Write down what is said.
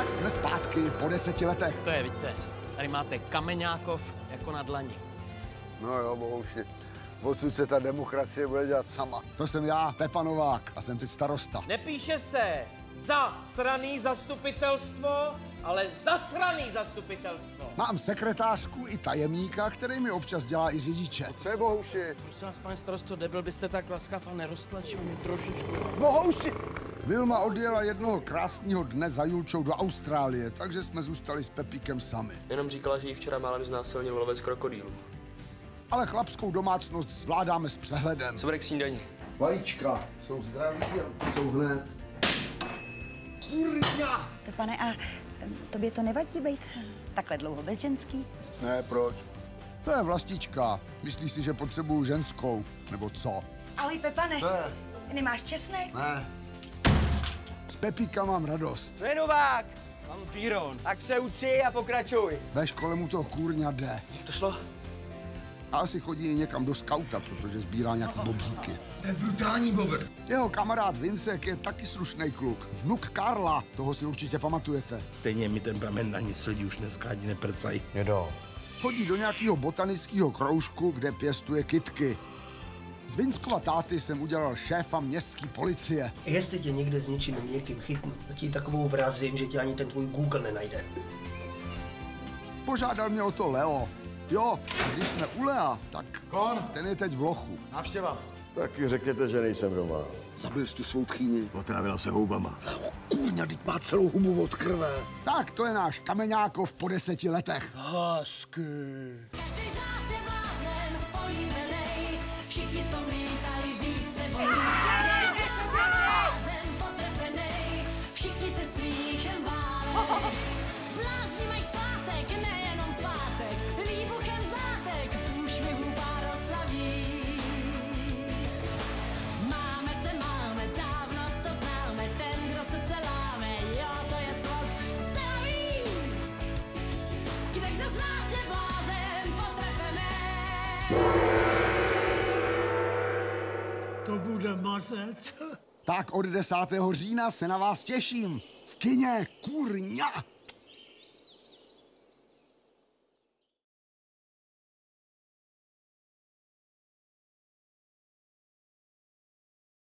Tak jsme zpátky po 10 letech. To je, vidíte, tady máte Kameňákov jako na dlani. No jo, bohužli. Odsud se ta demokracie bude dělat sama. To jsem já, Pepa Novák, a jsem teď starosta. Nepíše se zasraný zastupitelstvo, ale zasraný zastupitelstvo. Mám sekretářku i tajemníka, který mi občas dělá i řidiče. Co je, Bohouši? Prosím vás, pane starosto, nebyl byste tak laskav a neroztlačil mi trošičku. Bohouši! Vilma odjela jednoho krásného dne za Julčou do Austrálie, takže jsme zůstali s Pepíkem sami. Jenom říkala, že ji včera málem znásilnil lovec krokodýlů. Ale chlapskou domácnost zvládáme s přehledem. Co bude k snídani? Vajíčka jsou zdraví a jsou hned. Kurňa! Pane, a tobě to nevadí být takhle dlouho bez ženský? Ne, proč? To je vlastička. Myslí si, že potřebuju ženskou, nebo co? Ahoj, Pepane. Co je? Nemáš česnek? Ne. Z Pepíka mám radost. To je Novák. Mám Píron. Tak se uči a pokračuj. Ve škole mu to kurňa jde. Jak to šlo? A asi chodí někam do skauta, protože sbírá nějaký bobříky. To je brutální bobr. Jeho kamarád Vincek je taky slušný kluk. Vnuk Karla, toho si určitě pamatujete. Stejně mi ten pramen na nic lidi už dneska ani neprcají. Chodí do nějakého botanického kroužku, kde pěstuje kytky. Z Vinckova táty jsem udělal šéfa městské policie. Jestli tě někde s něčím někým chytnu, tak ti takovou vrazím, že tě ani ten tvůj Google nenajde. Požádal mě o to Leo. Jo, a když jsme u Lea, tak ten je teď v lochu. Návštěva. Taky řekněte, že nejsem doma. Zabil jsi tu svou tchýni. Otrávila se houbama. Kurňa, teď má celou hubu od krve. Tak, to je náš Kameňákov po 10 letech. Hezky. Každý z nás je blázen, políbenej, všichni v tom lítají více bolí. Každý z nás je blázen, potrefenej, všichni se smíchem válej. Blázni mají svátek, nejenom pátek, výbuchem zátek, úšvihu pár oslaví. Máme, dávno to známe, ten, kdo srdce láme, jo, to je cvok, se ví. Kdo z nás je blázen, potrefenej. To bude mazec. Tak od 10. října se na vás těším. V kině, kurňa.